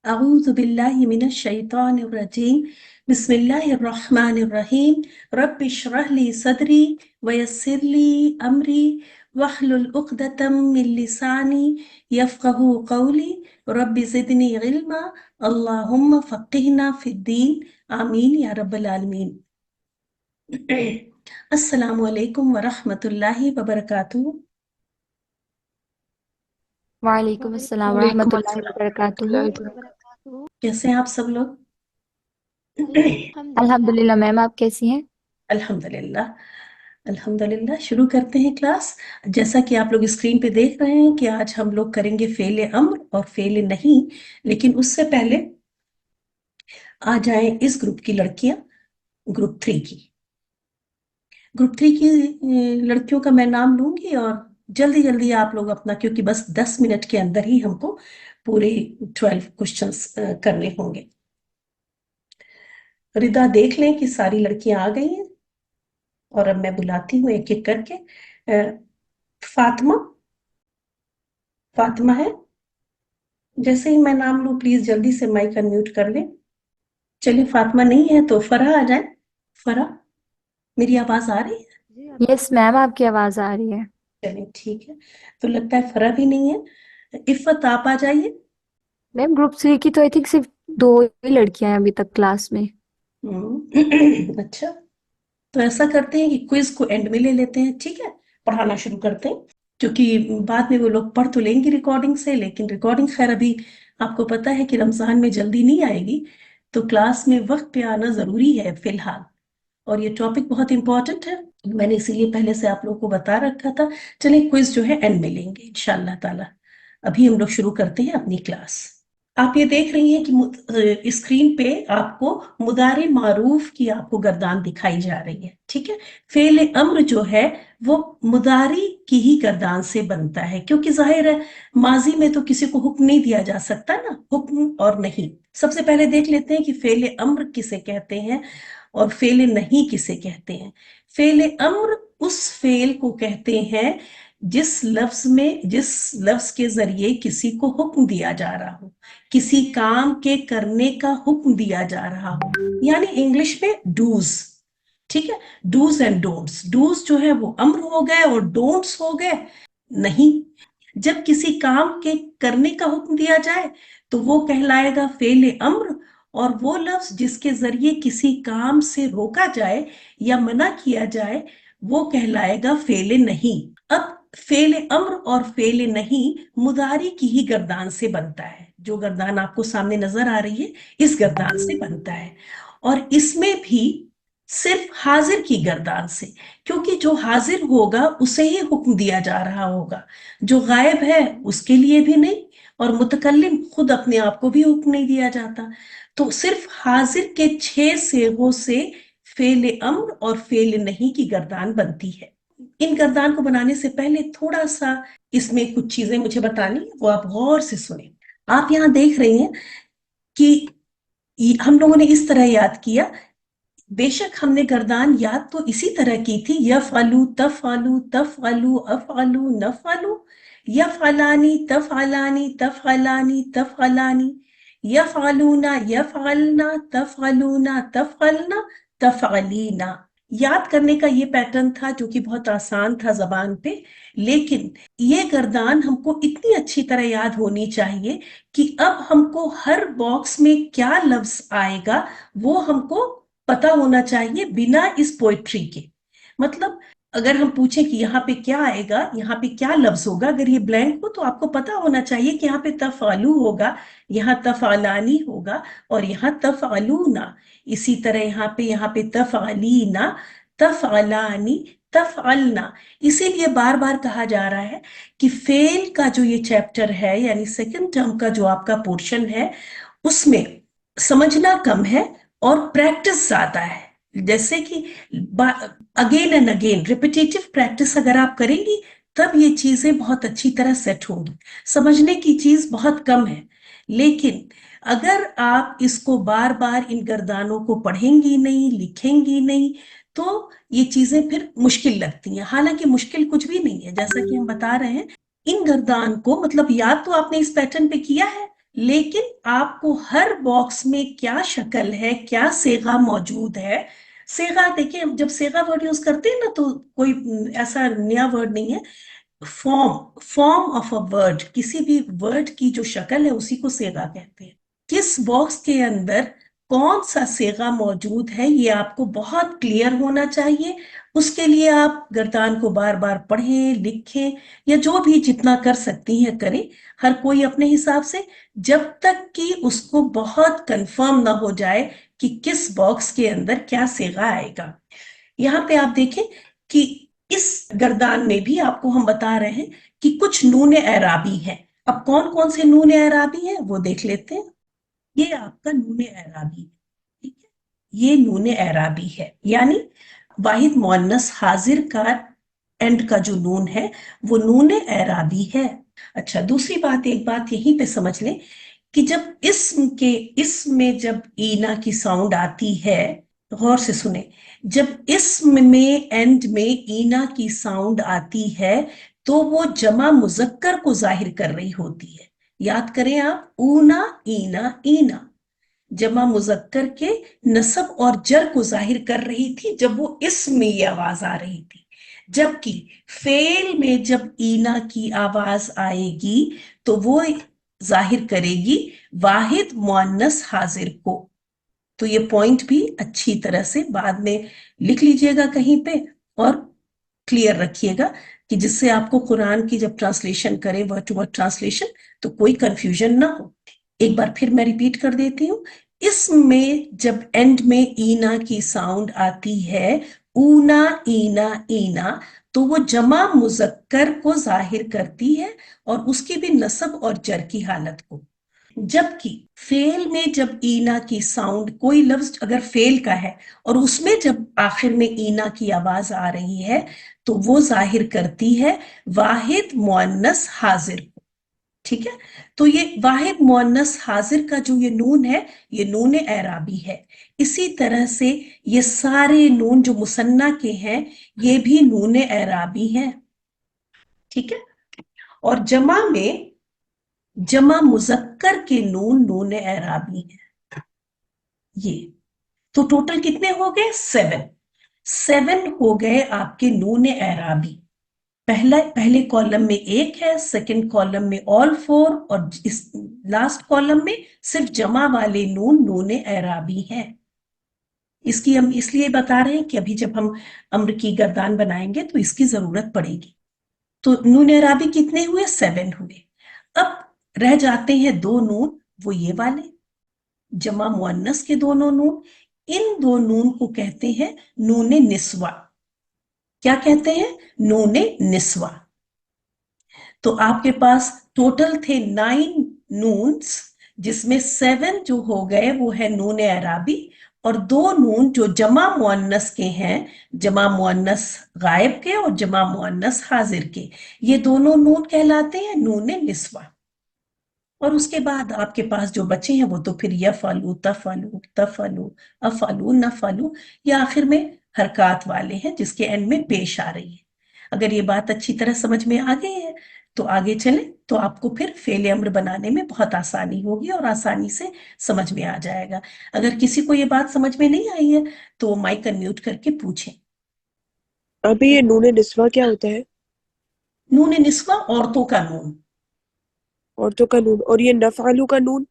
أعوذ بالله من الشيطان الرجيم بسم الله الرحمن الرحيم رب اشرح لي صدري ويسر لي أمري واحلل عقدة من لساني يفقه قولي رب زدني علما اللهم فقهنا في الدين آمين يا رب العالمين. السلام علیکم ورحمۃ اللہ وبرکاتہ. وعلیکم السلام ورحمۃ اللہ وبرکاتہ. کیسے ہیں آپ سب لوگ؟ الحمدللہ میم، آپ کیسی ہیں؟ الحمدللہ الحمدللہ. شروع کرتے ہیں کلاس. جیسا کہ آپ لوگ اسکرین پہ دیکھ رہے ہیں کہ آج ہم لوگ کریں گے فعل امر اور فعل نہیں، لیکن اس سے پہلے آ جائیں اس گروپ کی لڑکیاں، گروپ 3 کی. گروپ 3 کی لڑکیوں کا میں نام لوں گی اور جلدی جلدی آپ لوگ اپنا، کیونکہ بس 10 منٹ کے اندر ہی ہم کو پورے 12 کوشچنس کرنے ہوں گے. ردا دیکھ لیں کہ ساری لڑکیاں آ گئی ہیں اور اب میں بلاتی ہوں ایک ایک کر کے. فاطمہ ہے؟ جیسے ہی میں نام لوں پلیز جلدی سے مائک انمیوٹ کر لیں. چلیے فاطمہ نہیں ہے تو فرح آ جائیں. فرح، میری آواز آ رہی ہے؟ یس میم، آپ کی آواز آ رہی ہے. چلیے ٹھیک ہے، تو لگتا ہے فرح بھی نہیں ہے. عفت آپ آ جائیے. میم گروپ 3 کی تو آئی تھنک صرف 2 ہی لڑکیاں ہیں ابھی تک کلاس میں. اچھا، تو ایسا کرتے ہیں کہ کوئز کو اینڈ میں لے لیتے ہیں. ٹھیک ہے، پڑھانا شروع کرتے ہیں، کیونکہ بعد میں وہ لوگ پڑھ تو لیں گے ریکارڈنگ سے، لیکن ریکارڈنگ خیر ابھی آپ کو پتا ہے کہ رمضان میں جلدی نہیں آئے گی، تو کلاس میں وقت پہ آنا ضروری ہے فی الحال. اور یہ ٹاپک بہت امپورٹنٹ ہے، میں نے اسی لیے پہلے سے آپ لوگوں کو بتا رکھا تھا. چلیں کوئز جو ہے اینڈ میں لیں گے انشاءاللہ تعالی. ابھی ہم لوگ شروع کرتے ہیں اپنی کلاس. آپ یہ دیکھ رہی ہیں کہ اسکرین پہ آپ کو مضارع معروف کی آپ کو گردان دکھائی جا رہی ہے. ٹھیک ہے، فعل امر جو ہے وہ مضارع کی ہی گردان سے بنتا ہے، کیونکہ ظاہر ہے ماضی میں تو کسی کو حکم نہیں دیا جا سکتا نا، حکم اور نہیں. سب سے پہلے دیکھ لیتے ہیں کہ فعل امر کسے کہتے ہیں اور فعل نہیں کسے کہتے ہیں. فعل امر اس فعل کو کہتے ہیں جس لفظ کے ذریعے کسی کو حکم دیا جا رہا ہو، کسی کام کے کرنے کا حکم دیا جا رہا ہو، یعنی انگلش میں ڈوز. ٹھیک ہے، ڈوز اینڈ ڈونٹس. ڈوز جو ہے وہ امر ہو گئے اور ڈونٹس ہو گئے نہیں. جب کسی کام کے کرنے کا حکم دیا جائے تو وہ کہلائے گا فعل امر، اور وہ لفظ جس کے ذریعے کسی کام سے روکا جائے یا منع کیا جائے وہ کہلائے گا فعل نہیں. اب فعل امر اور فعل نہیں مضارع کی ہی گردان سے بنتا ہے. جو گردان آپ کو سامنے نظر آ رہی ہے اس گردان سے بنتا ہے، اور اس میں بھی صرف حاضر کی گردان سے، کیونکہ جو حاضر ہوگا اسے ہی حکم دیا جا رہا ہوگا، جو غائب ہے اس کے لیے بھی نہیں، اور متکلم خود اپنے آپ کو بھی حکم نہیں دیا جاتا. تو صرف حاضر کے 6 صیغوں سے فعل امر اور فعل نہیں کی گردان بنتی ہے. ان گردان کو بنانے سے پہلے تھوڑا سا اس میں کچھ چیزیں مجھے بتانی، وہ آپ غور سے سنیں. آپ یہاں دیکھ رہے ہیں کہ ہم لوگوں نے اس طرح یاد کیا. بے شک ہم نے گردان یاد تو اسی طرح کی تھی، یفعلو تفعلو تفعلو افعلو نفعلو، یفعلانی تفعلانی تفعلانی تفعلانی، یفعلونا یفعلنا تفعلونا تفعلنا تفعلینا. یاد کرنے کا یہ پیٹرن تھا جو کہ بہت آسان تھا زبان پہ، لیکن یہ گردان ہم کو اتنی اچھی طرح یاد ہونی چاہیے کہ اب ہم کو ہر باکس میں کیا لفظ آئے گا وہ ہم کو پتا ہونا چاہیے بنا اس پوئٹری کے. مطلب اگر ہم پوچھیں کہ یہاں پہ کیا آئے گا، یہاں پہ کیا لفظ ہوگا، اگر یہ بلینک ہو تو آپ کو پتا ہونا چاہیے کہ یہاں پہ تفعلو ہوگا، یہاں تفعلانی ہوگا، اور یہاں تفعلونا. اسی طرح یہاں پہ تفعلینا، تفعلانی، تفعلنا. اسی لیے بار بار کہا جا رہا ہے کہ فعل کا جو یہ چیپٹر ہے، یعنی سیکنڈ ٹرم کا جو آپ کا پورشن ہے، اس میں سمجھنا کم ہے اور پریکٹس زیادہ ہے. جیسے کہ اگین اینڈ اگین ریپیٹیٹو پریکٹس اگر آپ کریں گی تب یہ چیزیں بہت اچھی طرح سیٹ ہوں گی. سمجھنے کی چیز بہت کم ہے، لیکن اگر آپ اس کو بار بار ان گردانوں کو پڑھیں گی نہیں، لکھیں گی نہیں، تو یہ چیزیں پھر مشکل لگتی ہیں. حالانکہ مشکل کچھ بھی نہیں ہے، جیسا کہ ہم بتا رہے ہیں ان گردان کو، مطلب یاد تو آپ نے اس پیٹرن پہ کیا ہے، लेकिन आपको हर बॉक्स में क्या शक्ल है, क्या सेगा मौजूद है। सेगा देखिए, जब सेगा वर्ड यूज करते हैं ना तो कोई ऐसा नया वर्ड नहीं है। फॉर्म ऑफ अ वर्ड, किसी भी वर्ड की जो शक्ल है उसी को सेगा कहते हैं। किस बॉक्स के अंदर कौन सा सेगा मौजूद है ये आपको बहुत क्लियर होना चाहिए। उसके लिए आप गर्दान को बार बार पढ़ें, लिखें, या जो भी जितना कर सकती हैं करें, हर कोई अपने हिसाब से, जब तक कि उसको बहुत कंफर्म ना हो जाए कि किस बॉक्स के अंदर क्या सेगा आएगा। यहाँ पे आप देखें कि इस गर्दान में भी आपको हम बता रहे हैं कि कुछ नून एराबी हैं। अब कौन कौन से नून एराबी हैं वो देख लेते हैं। ये आपका नून एराबी है, ठीक है। ये नून एराबी है, यानी वाहिद मुअन्नस हाजिर का एंड का जो नून है वो नून एराबी है। अच्छा, दूसरी बात, एक बात यहीं पे समझ लें कि जब इसम में जब ईना की साउंड आती है, गौर से सुने, जब इसम में एंड में ईना की साउंड आती है तो वो जमा मुजक्कर को जाहिर कर रही होती है। याद करें आप, ऊना ईना ईना जमा मुजक्कर के नसब और जर को जाहिर कर रही थी जब वो इसम में ये आवाज आ रही थी। जबकि फेल में जब ईना की आवाज आएगी तो वो जाहिर करेगी वाहिद मुअन्नस हाजिर को। तो ये पॉइंट भी अच्छी तरह से बाद में लिख लीजिएगा कहीं पे और क्लियर रखिएगा कि जिससे आपको कुरान की जब ट्रांसलेशन करें, वर्ड टू वर्ड ट्रांसलेशन, तो कोई कंफ्यूजन ना हो। एक बार फिर मैं रिपीट कर देती हूँ। इसमें जब एंड में ईना की साउंड आती है, ऊना ईना ईना, तो वो जमा मुजक्कर को जाहिर करती है और उसकी भी नसब और जर की हालत को। जबकि फेल में जब ईना की साउंड, कोई लफ्ज अगर फेल का है और उसमें जब आखिर में ईना की आवाज आ रही है तो वो जाहिर करती है वाहिद मुअन्नस हाजिर को, ठीक है। तो ये वाहिद मुअन्नस हाजिर का जो ये नून है, ये नून एराबी है। इसी तरह से ये सारे नून जो मुसन्ना के हैं ये भी नून एराबी हैं, ठीक है। और जमा में जमा मुजक्कर के नून नून एराबी है ये। तो टोटल कितने हो गए? 7। 7 हो गए आपके नून एराबी। पहले कॉलम में एक है, सेकंड कॉलम में ऑल 4, और इस लास्ट कॉलम में सिर्फ जमा वाले नून नून एराबी हैं। इसकी हम इसलिए बता रहे हैं कि अभी जब हम अम्र की गर्दान बनाएंगे तो इसकी जरूरत पड़ेगी। तो नून एराबी कितने हुए? 7 हुए। अब रह जाते हैं दो नून, वो ये वाले जमा मुअन्नस के दोनों नून। इन दो नून को कहते हैं नून निस्वा। क्या कहते हैं? नून निस्वा। तो आपके पास टोटल थे 9 नून्स, जिसमें 7 जो हो गए वो है नून अराबी, और दो नून जो जमा मुअन्नस के हैं, जमा मुअन्नस गायब के और जमा मुअन्नस हाजिर के, ये दोनों नून कहलाते हैं नून निस्वा। और उसके बाद आपके पास जो बचे हैं वो तो फिर यफालू तफालू तफालू अफालू नफालू, या आखिर में हरकत वाले हैं जिसके एंड में पेश आ रही है। अगर ये बात अच्छी तरह समझ में आ गई है तो आगे चले तो आपको फिर फेले अम्र बनाने में बहुत आसानी होगी और आसानी से समझ में आ जाएगा। अगर किसी को ये बात समझ में नहीं आई है तो वो माइक अनम्यूट करके पूछें। अभी ये नून निस्वा क्या होता है? नून निस्वा औरतों का नून। औरतों का नून। और ये नफआलू का नून?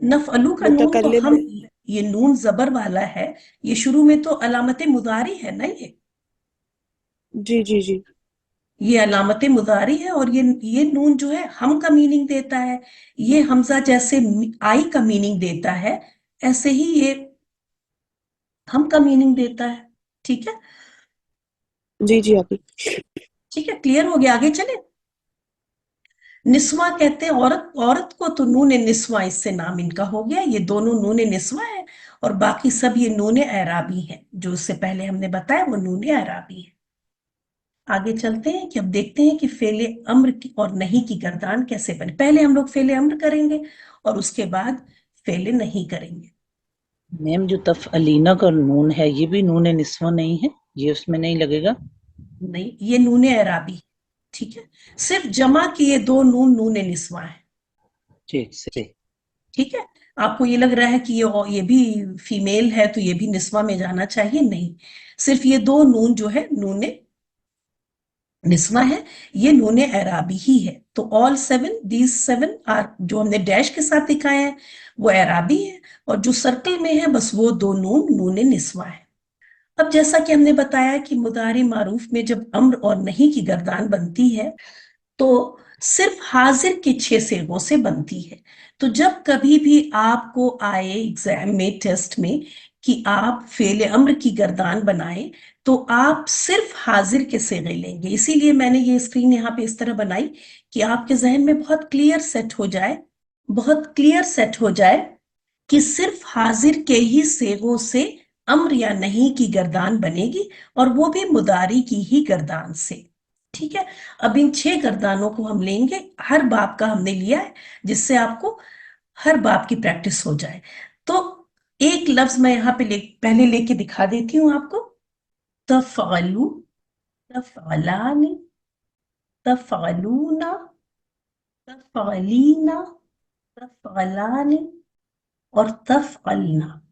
नफअलू का नून तो मुतकल्लिम हम, में। ये नून जबर वाला है, ये शुरू में तो अलामत मुदारी है ना, जी जी जी। ये अलामत मुदारी है। और ये नून जो है हम का मीनिंग देता है। ये हमजा जैसे आई का मीनिंग देता है, ऐसे ही ये हम का मीनिंग देता है, ठीक है। जी जी अभी। ठीक है, क्लियर हो गया? आगे चले। निस्वा कहते हैं औरत, औरत को, तो नून निस्वा इससे नाम इनका हो गया। ये दोनों नून निस्वा है और बाकी सब ये नून एराबी है। जो उससे पहले हमने बताया वो नून एराबी है। आगे चलते हैं कि अब देखते हैं कि फेले अम्र की और नहीं की गर्दान कैसे बने। पहले हम लोग फेले अम्र करेंगे और उसके बाद फेले नहीं करेंगे। मैम जो तफअलीना का नून है ये भी नून निस्वा नहीं है? ये उसमें नहीं लगेगा? नहीं, ये नून एराबी, ठीक है। सिर्फ जमा की ये दो नून नून निस्वा है। ठीक से। ठीक है, आपको ये लग रहा है कि ये भी फीमेल है तो ये भी निस्वा में जाना चाहिए, नहीं, सिर्फ ये दो नून जो है नूने निस्वा है, ये नूने एराबी ही है। तो ऑल 7 दीज 7 आर, जो हमने डैश के साथ दिखाए हैं वो एराबी है, और जो सर्कल में है बस वो दो नून नूने निस्वा है। अब जैसा कि हमने बताया कि मुदारी मारूफ में जब अम्र और नहीं की गर्दान बनती है तो सिर्फ हाजिर के 6 सेगों से बनती है। तो जब कभी भी आपको आए एग्जाम में, टेस्ट में, कि आप फेल अम्र की गर्दान बनाए तो आप सिर्फ हाजिर के सेगे लेंगे। इसीलिए मैंने ये स्क्रीन यहाँ पे इस तरह बनाई कि आपके जहन में बहुत क्लियर सेट हो जाए, बहुत क्लियर सेट हो जाए कि सिर्फ हाजिर के ही सेगों से अम्र या नहीं की गर्दान बनेगी, और वो भी मुदारी की ही गर्दान से। ठीक है, अब इन 6 गर्दानों को हम लेंगे, हर बाब का हमने लिया है जिससे आपको हर बाब की प्रैक्टिस हो जाए। तो एक लफ्ज मैं यहाँ पे पहले लेके दिखा देती हूँ आपको। तफअलू, तफअलानी, तफअलूना, तफअलीना, तफअलानी और तफअलना।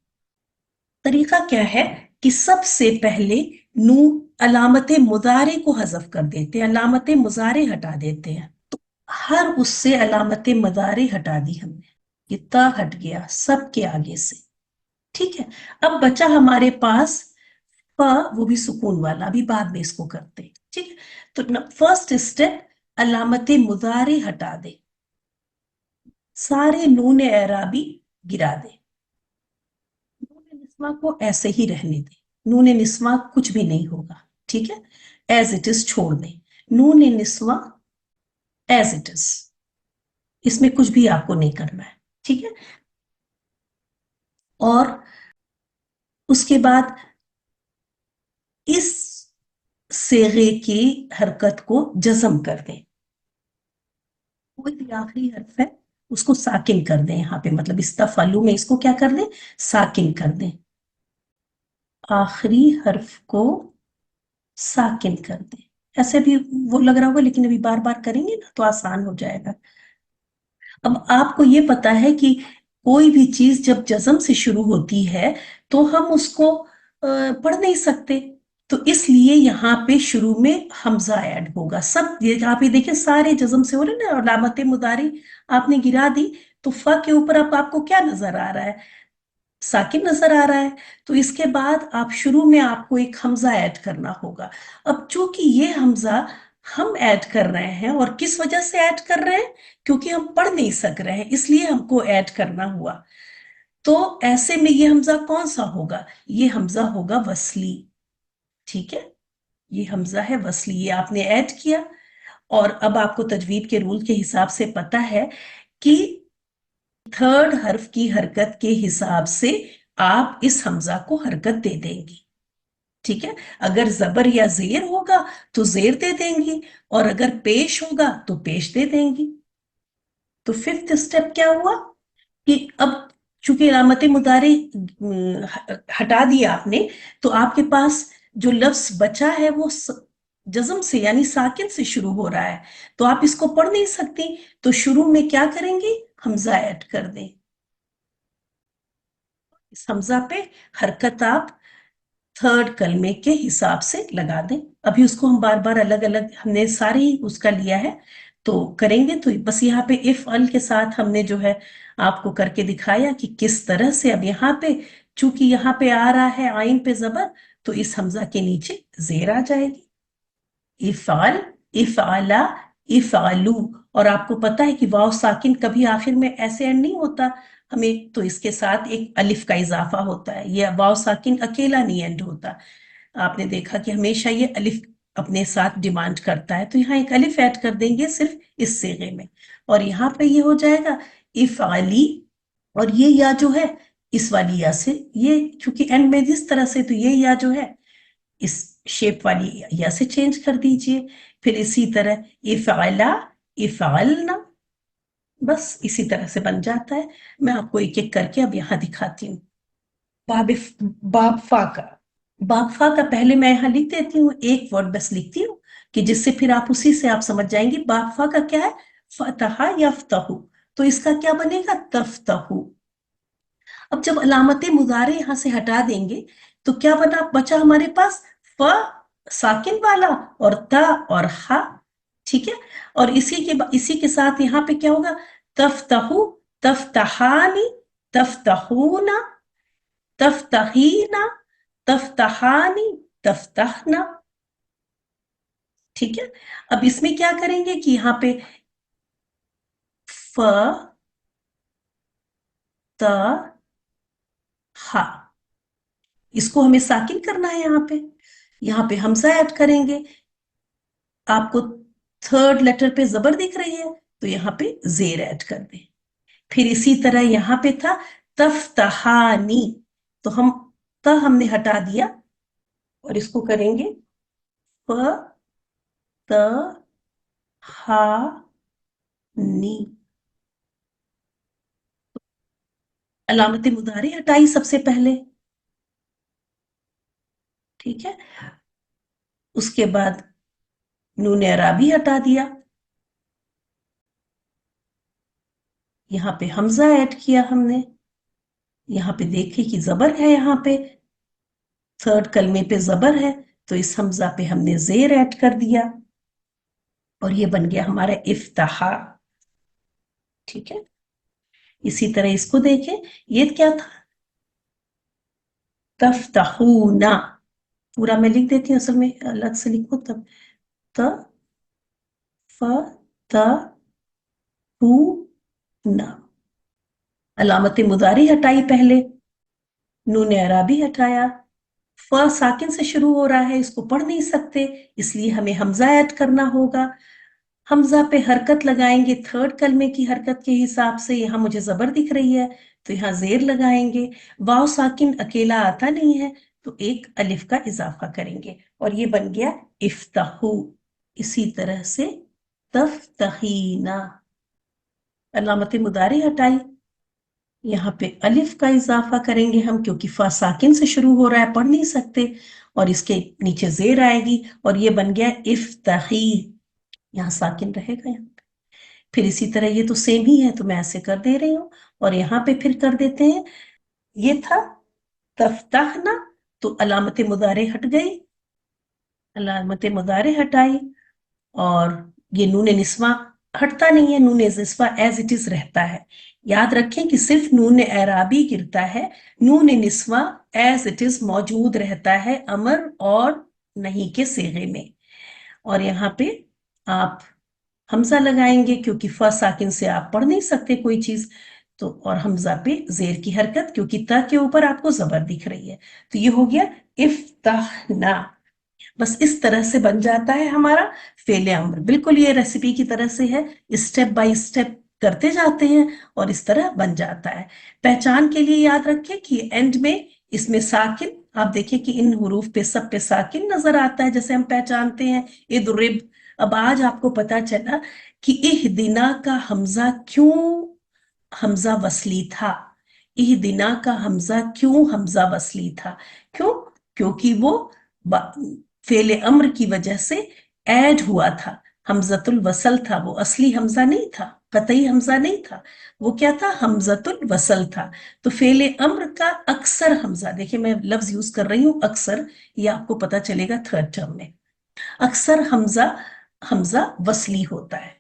तरीका क्या है कि सबसे पहले नू अलामते मुजारे को हजफ कर देते हैं, अलामते मुजारे हटा देते हैं। तो हर उससे अलामते मुजारे हटा दी हमने, ये ता हट गया सबके आगे से। ठीक है, अब बचा हमारे पास फ, वो भी सुकून वाला, अभी बाद में इसको करते हैं। ठीक है, तो फर्स्ट स्टेप, अलामते मुजारे हटा दे, सारे नून एराबी गिरा दे, नून निस्वा को ऐसे ही रहने दे, नून निस्वा कुछ भी नहीं होगा। ठीक है, एज इट इज छोड़ दे, नून निस्वा एज इट इज, इसमें कुछ भी आपको नहीं करना है। ठीक है, और उसके बाद इस सेगे की हरकत को जज़म कर दें, कोई भी आखिरी हर्फ है उसको साकिन कर दें यहाँ पे, मतलब इस तफअलु में इसको क्या कर दें, साकिन कर दें, आखिरी हर्फ को साकिन कर दें। ऐसे भी वो लग रहा होगा, लेकिन अभी बार बार करेंगे ना तो आसान हो जाएगा। अब आपको ये पता है कि कोई भी चीज जब जज़म से शुरू होती है तो हम उसको पढ़ नहीं सकते, तो इसलिए यहाँ पे शुरू में हमजा ऐड होगा। सब यहाँ पे देखिए सारे जज़म से हो रहे ना, और अलामते मुदारी आपने गिरा दी तो फ के ऊपर अब आपको क्या नजर आ रहा है, साकिन नजर आ रहा है। तो इसके बाद आप शुरू में आपको एक हमजा ऐड करना होगा। अब चूंकि ये हमजा हम ऐड कर रहे हैं, और किस वजह से ऐड कर रहे हैं, क्योंकि हम पढ़ नहीं सक रहे हैं इसलिए हमको ऐड करना हुआ। तो ऐसे में ये हमजा कौन सा होगा, ये हमजा होगा वसली। ठीक है, ये हमजा है वसली, ये आपने ऐड किया। और अब आपको तजवीद के रूल के हिसाब से पता है कि थर्ड हर्फ की हरकत के हिसाब से आप इस हमजा को हरकत दे देंगी। ठीक है, अगर जबर या जेर होगा तो जेर दे देंगी, और अगर पेश होगा तो पेश दे देंगी। तो फिफ्थ स्टेप क्या हुआ कि अब चूंकि अलामत मुदारे हटा दिया आपने, तो आपके पास जो लफ्ज बचा है वो जज़म से यानी साकिन से शुरू हो रहा है, तो आप इसको पढ़ नहीं सकती, तो शुरू में क्या करेंगे, हमजा ऐड कर दें। इस हमजा पे हरकत आप थर्ड कलमे के हिसाब से लगा दें। अभी उसको हम बार बार अलग अलग, हमने सारे ही उसका लिया है तो करेंगे। तो बस यहाँ पे इफ अल के साथ हमने जो है आपको करके दिखाया कि किस तरह से। अब यहाँ पे चूंकि यहाँ पे आ रहा है आइन पे जबर, तो इस हमजा के नीचे जेर आ जाएगी, इफाल, इफाला, इफालू। और आपको पता है कि वाव साकिन कभी आखिर में ऐसे एंड नहीं होता हमें, तो इसके साथ एक अलिफ का इजाफा होता है। ये वाव साकिन अकेला नहीं एंड होता, आपने देखा कि हमेशा ये अलिफ अपने साथ डिमांड करता है, तो यहाँ एक अलिफ ऐड कर देंगे सिर्फ इस सेगे में, और यहाँ पे ये हो जाएगा इफाली। और ये या जो है इस वाली या से, ये चूंकि एंड में जिस तरह से, तो ये या जो है इस शेप वाली या से चेंज कर दीजिए। फिर इसी तरह इफाला, इफालना, बस इसी तरह से बन जाता है। मैं आपको एक एक करके अब यहाँ दिखाती हूँ। बाबफा का, बाबफा का पहले मैं यहाँ लिख देती हूँ, एक वर्ड बस लिखती हूँ कि जिससे फिर आप उसी से आप समझ जाएंगे। बाबफा का क्या है, फतहा यफ्तहु, तो इसका क्या बनेगा, तफ्तहु। अब जब अलामत मुजारे यहां से हटा देंगे तो क्या बचा हमारे पास, फ साकिन वाला और ता और हा, ठीक है। और इसी के साथ यहाँ पे क्या होगा, तफ्तहु, तफ्तहानी, तफ्तहूना, तफ्तहीना, तफ्तहानी, तफ्तहना, ठीक है। अब इसमें क्या करेंगे कि यहाँ पे फ त हा, इसको हमें साकिन करना है। यहाँ पे हमजा ऐड करेंगे। आपको थर्ड लेटर पे जबर दिख रही है तो यहाँ पे जेर ऐड कर दें। फिर इसी तरह यहाँ पे था तफ्तहानी, तो हमने हटा दिया और इसको करेंगे फ त हा नी। अलामत मुदारे हटाई सबसे पहले, ठीक है। उसके बाद नून अराबी हटा दिया, यहाँ पे हमजा ऐड किया हमने। यहाँ पे देखिए कि जबर है, यहाँ पे थर्ड कलमे पे जबर है तो इस हमजा पे हमने जेर ऐड कर दिया और ये बन गया हमारा इफ्तहा, ठीक है। इसी तरह इसको देखें, ये क्या था, तफ्तहूना। पूरा मैं लिख देती हूँ, असल में अलग से लिखो तब, त फ त हु ना। अलामत मुदारी हटाई पहले, नून अराबी हटाया, फ साकिन से शुरू हो रहा है, इसको पढ़ नहीं सकते इसलिए हमें हमजा ऐड करना होगा। हमजा पे हरकत लगाएंगे थर्ड कलमे की हरकत के हिसाब से। यहाँ मुझे जबर दिख रही है तो यहाँ जेर लगाएंगे। वाव साकिन अकेला आता नहीं है तो एक अलिफ का इजाफा करेंगे और ये बन गया इफ्तहू। इसी तरह से तफ्तहीना। अलामत मुदारी हटाई, यहाँ पे अलिफ का इजाफा करेंगे हम क्योंकि फा साकिन से शुरू हो रहा है, पढ़ नहीं सकते, और इसके नीचे जेर आएगी और ये बन गया इफ्तही। यहाँ साकिन रहेगा यहाँ पे। फिर इसी तरह ये तो सेम ही है तो मैं ऐसे कर दे रही हूँ और यहाँ पे फिर कर देते हैं। ये था तफ्ताहना, तो अलामत मुदारे हट गई, अलामत मुदारे हटाई और ये नून निस्वा हटता नहीं है, नून निस्वा एज इट इज रहता है। याद रखें कि सिर्फ नून एराबी गिरता है, नून निस्वा एज इट इज मौजूद रहता है अमर और नहीं के सेगे में। और यहाँ पे आप हमजा लगाएंगे क्योंकि फ साकिन से आप पढ़ नहीं सकते कोई चीज, तो और हमजा पे जेर की हरकत क्योंकि ता के ऊपर आपको जबर दिख रही है, तो ये हो गया इफ्ताहना। बस इस तरह से बन जाता है हमारा फेले अम्र। बिल्कुल ये रेसिपी की तरह से है, स्टेप बाय स्टेप करते जाते हैं और इस तरह बन जाता है। पहचान के लिए याद रखें कि एंड में इसमें साकिन, आप देखिए कि इन हुरूफ पे सब पे साकिन नजर आता है जैसे हम पहचानते हैं इदरिब। अब आज आपको पता चला कि इहदिना का हमजा क्यों हमजा वसली था, इहदिना का हमजा क्यों हमजा वसली था, क्यों, क्योंकि वो फेले अम्र की वजह से ऐड हुआ था, हमजतुल वसल था, वो असली हमजा नहीं था, कतई हमजा नहीं था, वो क्या था, हमजतुल वसल था। तो फेले अम्र का अक्सर हमजा, देखिए मैं लफ्ज यूज कर रही हूं अक्सर, ये आपको पता चलेगा थर्ड टर्म में, अक्सर हमजा वसली होता है।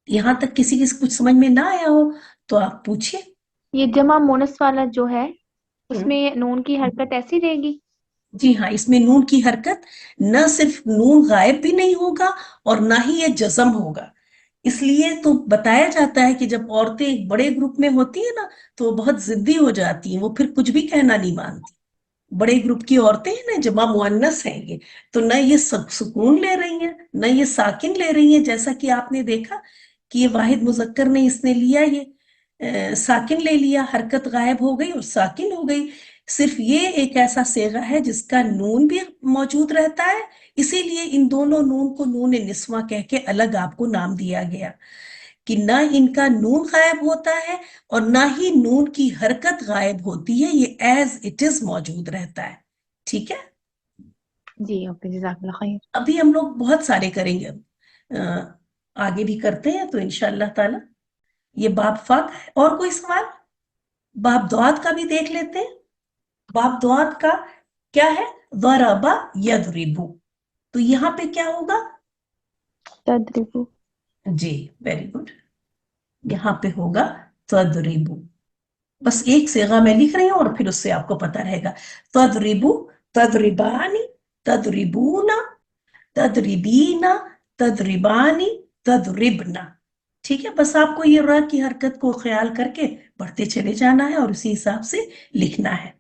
यहां तक किसी की कुछ समझ में ना आया हो तो आप पूछिए। ये जमा मोनस वाला जो है उसमें नून की हरकत ऐसी रहेगी? जी हाँ, इसमें नून की हरकत, न सिर्फ नून गायब भी नहीं होगा और ना ही ये जज़म होगा। इसलिए तो बताया जाता है कि जब औरतें एक बड़े ग्रुप में होती है ना तो वो बहुत जिद्दी हो जाती हैं, वो फिर कुछ भी कहना नहीं मानती। बड़े ग्रुप की औरतें हैं ना, जमा मुअन्नस है ये, तो न ये सुकून ले रही हैं न ये साकिन ले रही हैं, जैसा कि आपने देखा कि ये वाहिद मुजक्कर ने इसने लिया, ये साकिन ले लिया, हरकत गायब हो गई और साकिन हो गई। सिर्फ ये एक ऐसा सेगा है जिसका नून भी मौजूद रहता है, इसीलिए इन दोनों नून को नून निस्वा कह के अलग आपको नाम दिया गया कि ना इनका नून गायब होता है और ना ही नून की हरकत गायब होती है, ये एज इट इज मौजूद रहता है। ठीक है, जी ओके, जज़ाकल्लाह खैर। अभी हम लोग बहुत सारे करेंगे, आगे भी करते हैं तो इंशाअल्लाह ताला ये बाप फा का है। और कोई सवाल? बाप द्वाद का भी देख लेते हैं। बाप द्वाद का क्या है? ضرب यदरिबु। तो यहाँ पे क्या होगा? तदरिबु। जी, वेरी गुड। यहाँ पे होगा तदरिबु। बस एक सेगा मैं लिख रही हूँ और फिर उससे आपको पता रहेगा। तदरिबु, तदरिबानी, तदरिबूना, तदरिबीना, तदरिबानी, तदरिबना। ठीक है, बस आपको ये र की हरकत को ख्याल करके पढ़ते चले जाना है और उसी हिसाब से लिखना है।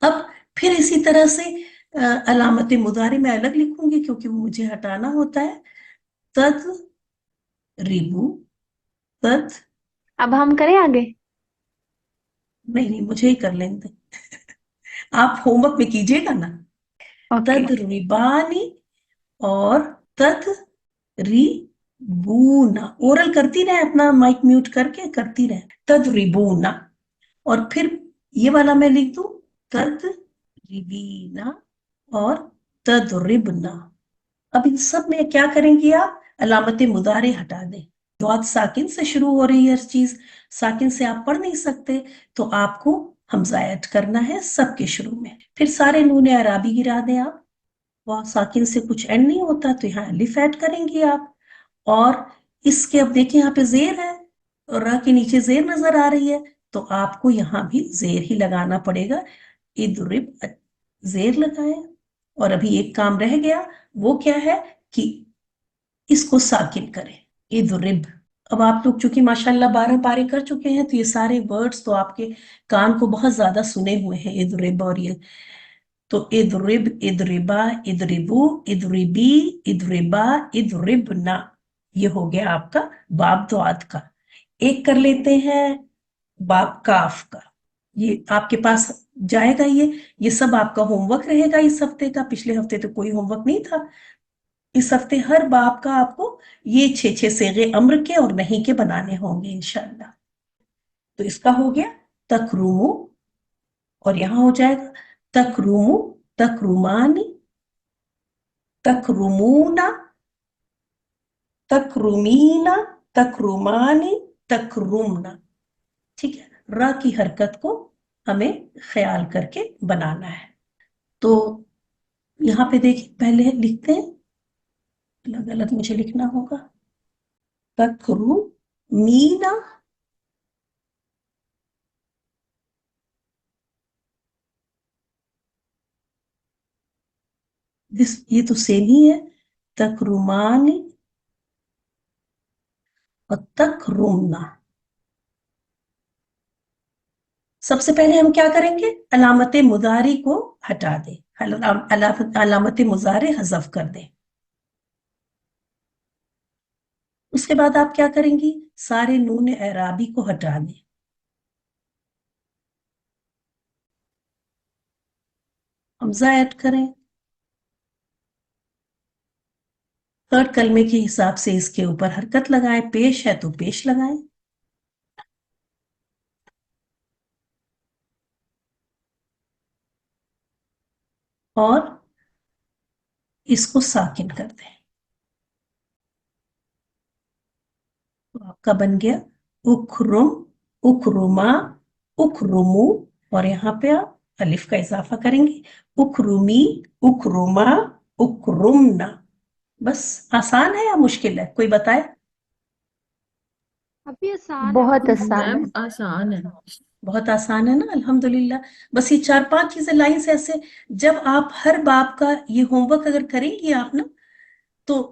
अब फिर इसी तरह से अलामत मुदारी में अलग लिखूंगी क्योंकि वो मुझे हटाना होता है। तद रिबू, तद, अब हम करें आगे? नहीं नहीं, मुझे ही कर लेने दें। आप होमवर्क में कीजिएगा ना। ओके। तद रिबानी और तद रिबूना। ओरल करती रहे, अपना माइक म्यूट करके करती रहे। तद रिबूना। और फिर ये वाला मैं लिख दूं, तद रिबीना और तद रिबना। अब इन सब में क्या करेंगी आप? अलामत मुदारे हटा दें। द्वाद साकिन से शुरू हो रही है हर चीज, साकिन से आप पढ़ नहीं सकते, तो आपको हमजा ऐड करना है सबके शुरू में। फिर सारे नून अराबी गिरा दें आप। वह साकिन से कुछ एंड नहीं होता तो यहाँ अलिफ ऐड करेंगी आप। और इसके अब देखिए यहाँ पे जेर है और रा के नीचे जेर नजर आ रही है, तो आपको यहाँ भी जेर ही लगाना पड़ेगा। इदरिब, जेर लगाए। और अभी एक काम रह गया, वो क्या है कि इसको साकिन करें। इदरिब। अब आप लोग चूंकि माशाल्लाह 12 पारे कर चुके हैं तो ये सारे वर्ड्स तो आपके कान को बहुत ज्यादा सुने हुए हैं, इदरिब और ये। तो इदरिब, इदरिबा, इदरिबू, इदरिबी, इदरिबा, इदरिबना। ये हो गया आपका बाब दुआत का। एक कर लेते हैं बाब काफ का। ये आपके पास जाएगा, ये सब आपका होमवर्क रहेगा इस हफ्ते का। पिछले हफ्ते तो कोई होमवर्क नहीं था। इस हफ्ते हर बाब का आपको ये 6 सेगे अम्र के और नहीं के बनाने होंगे इंशाल्लाह। तो इसका हो गया तकरूमु, और यहां हो जाएगा तकरूमु, तकरुमानी, तकरुमूना, तकरुमीना, तकरुमानी, तकरुमना। ठीक है, र की हरकत को हमें ख्याल करके बनाना है। तो यहाँ पे देखिए, पहले लिखते हैं, अलग अलग मुझे लिखना होगा। तकरुमीना, ये तो सेम ही है। तकरुमानी और तकरुमना। सबसे पहले हम क्या करेंगे? अलामत मुजारी को हटा दें, अलामत मुजारे हजफ कर दें। उसके बाद आप क्या करेंगी? सारे नून एराबी को हटा दें। हमजा ऐड करें। थर्ड कलमे के हिसाब से इसके ऊपर हरकत लगाएं, पेश है तो पेश लगाएं। और इसको साकिन कर दें। तो आपका बन गया उखरुम, उखरुमा, उखरुमू। और यहाँ पे आप अलिफ का इजाफा करेंगे, उखरुमी, उखरुमा, उखरुमना। बस आसान है या मुश्किल है? कोई बताए? अभी आसान है बहुत मैम। आसान है। मैम आसान है। बहुत आसान है ना, अल्हम्दुलिल्लाह। बस ये 4-5 चीजें लाइन से ऐसे, जब आप हर बाब का ये होमवर्क अगर करेंगी आप ना, तो